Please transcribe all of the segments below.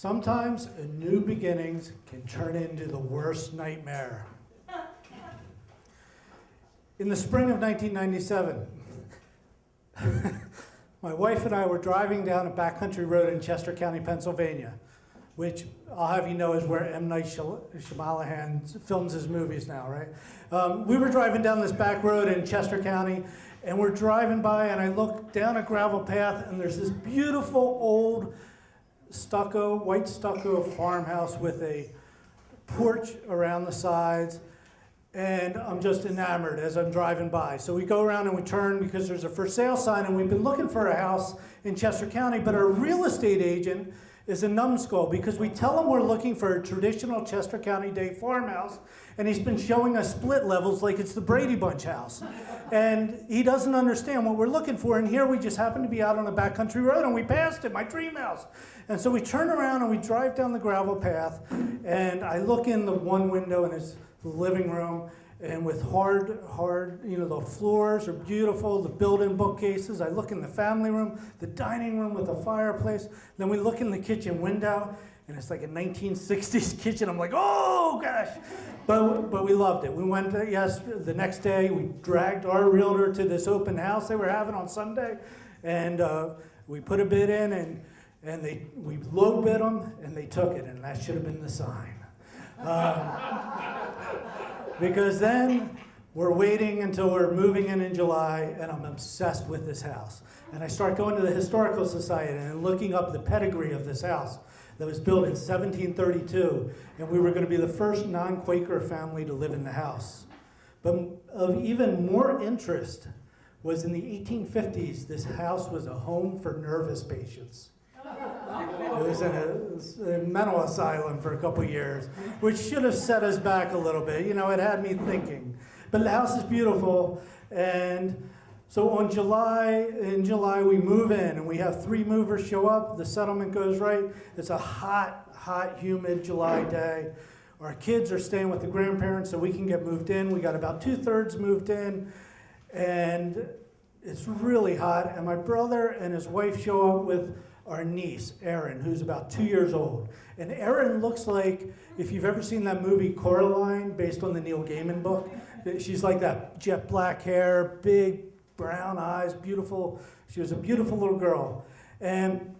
Sometimes new beginnings can turn into the worst nightmare. In the spring of 1997, my wife and I were driving down a backcountry road in Chester County, Pennsylvania, which I'll have you know is where M. Night Shyamalan films his movies now, right? We were driving down this back road in Chester County, and we're driving by, and I look down a gravel path, and there's this beautiful old white stucco farmhouse with a porch around the sides, and I'm just enamored as I'm driving by. So we go around and we turn because there's a for sale sign, and we've been looking for a house in Chester County, but our real estate agent is a numbskull because we tell him we're looking for a traditional Chester County Day farmhouse, and he's been showing us split levels like it's the Brady Bunch house. And he doesn't understand what we're looking for, and here we just happen to be out on a backcountry road, and we passed it, my dream house. And so we turn around and we drive down the gravel path, and I look in the one window, and it's the living room, and with hard, the floors are beautiful, the built-in bookcases. I look in the family room, the dining room with a fireplace. Then we look in the kitchen window, and it's like a 1960s kitchen. I'm like, oh gosh. But we loved it. We went there, the next day, we dragged our realtor to this open house they were having on Sunday, and we put a bid in, and we low bid them, and they took it, and that should have been the sign. Because then we're waiting until we're moving in July, and I'm obsessed with this house. And I start going to the Historical Society and looking up the pedigree of this house that was built in 1732, and we were going to be the first non-Quaker family to live in the house. But of even more interest was in the 1850s, this house was a home for nervous patients. It was in a mental asylum for a couple years, which should have set us back a little bit. It had me thinking. But the house is beautiful, and so in July we move in, and we have 3 movers show up. The settlement goes right. It's a hot, humid July day. Our kids are staying with the grandparents so we can get moved in. We got about 2/3 moved in, and it's really hot. And my brother and his wife show up with our niece, Erin, who's about 2 years old. And Erin looks like, if you've ever seen that movie Coraline, based on the Neil Gaiman book, she's like that jet black hair, big brown eyes, beautiful. She was a beautiful little girl. And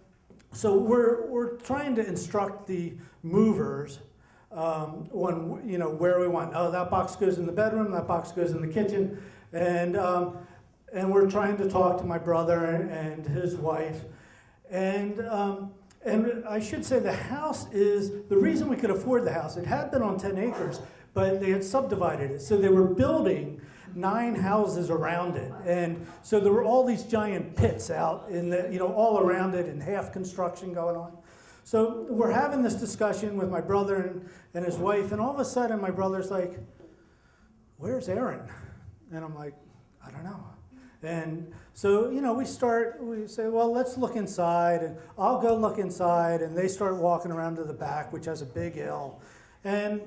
so we're trying to instruct the movers on where we want. Oh, that box goes in the bedroom, that box goes in the kitchen. And we're trying to talk to my brother and his wife. And I should say the house is, the reason we could afford the house, it had been on 10 acres, but they had subdivided it. So they were building 9 houses around it. And so there were all these giant pits out in the, all around it, and half construction going on. So we're having this discussion with my brother and his wife, and all of a sudden my brother's like, "Where's Erin?" And I'm like, "I don't know." And so, we say, well, let's look inside, and I'll go look inside, and they start walking around to the back, which has a big hill. And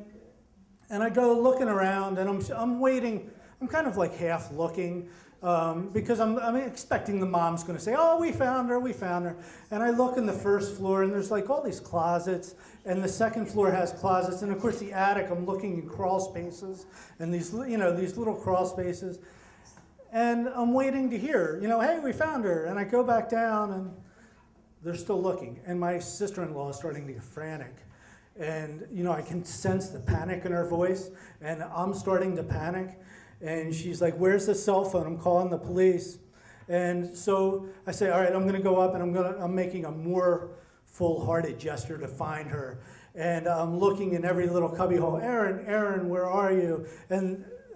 I go looking around, and I'm waiting. I'm kind of like half looking, because I'm expecting the mom's going to say, "Oh, we found her." And I look in the first floor, and there's like all these closets, and the second floor has closets, and of course the attic, I'm looking in crawl spaces, and these little crawl spaces. And I'm waiting to hear, "Hey, we found her." And I go back down, and they're still looking. And my sister-in-law is starting to get frantic. And, I can sense the panic in her voice, and I'm starting to panic. And she's like, "Where's the cell phone? I'm calling the police." And so I say, "All right, I'm going to go up, and I'm making a more full-hearted gesture to find her. And I'm looking in every little cubbyhole. Erin, where are you?"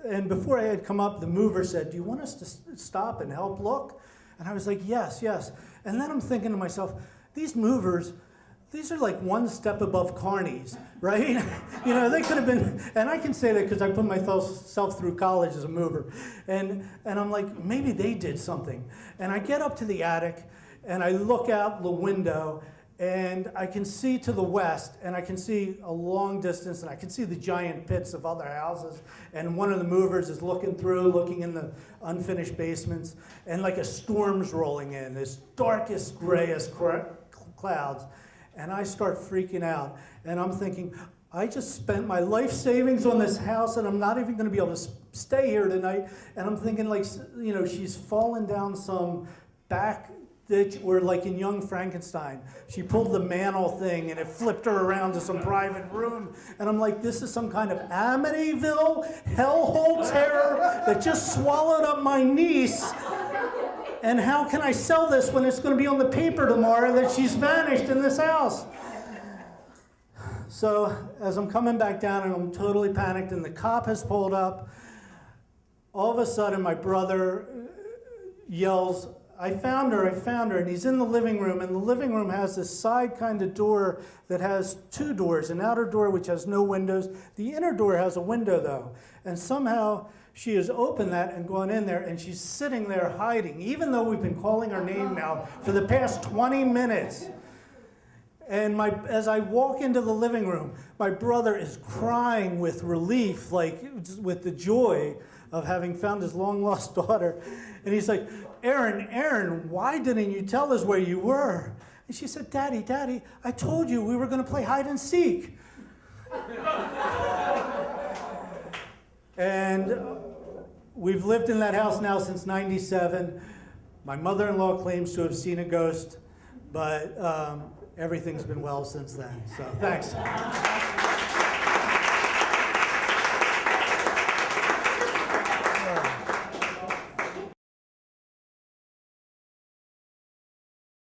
And before I had come up, the mover said, "Do you want us to stop and help look?" And I was like, yes. And then I'm thinking to myself, these movers, these are like one step above carnies, right? They could have been, and I can say that because I put myself through college as a mover. And I'm like, maybe they did something. And I get up to the attic, and I look out the window, and I can see to the west, and I can see a long distance, and I can see the giant pits of other houses, and one of the movers is looking in the unfinished basements, and like a storm's rolling in, this darkest, grayest clouds, And I start freaking out. And I'm thinking, I just spent my life savings on this house and I'm not even going to be able to stay here tonight. And I'm thinking, like, you know, she's fallen down some back ditch, or like in Young Frankenstein, she pulled the mantle thing and it flipped her around to some private room. And I'm like, this is some kind of Amityville hellhole terror that just swallowed up my niece. And how can I sell this when it's going to be on the paper tomorrow that she's vanished in this house? So as I'm coming back down and I'm totally panicked and the cop has pulled up, all of a sudden my brother yells, I found her, and he's in the living room, and the living room has this side kind of door that has two doors, an outer door which has no windows. The inner door has a window though, and somehow she has opened that and gone in there, and she's sitting there hiding, even though we've been calling her name now for the past 20 minutes. And as I walk into the living room, my brother is crying with relief, like with the joy of having found his long-lost daughter. And he's like, Erin, why didn't you tell us where you were? And she said, Daddy, I told you we were going to play hide and seek. And we've lived in that house now since '97. My mother-in-law claims to have seen a ghost, but everything's been well since then. So thanks.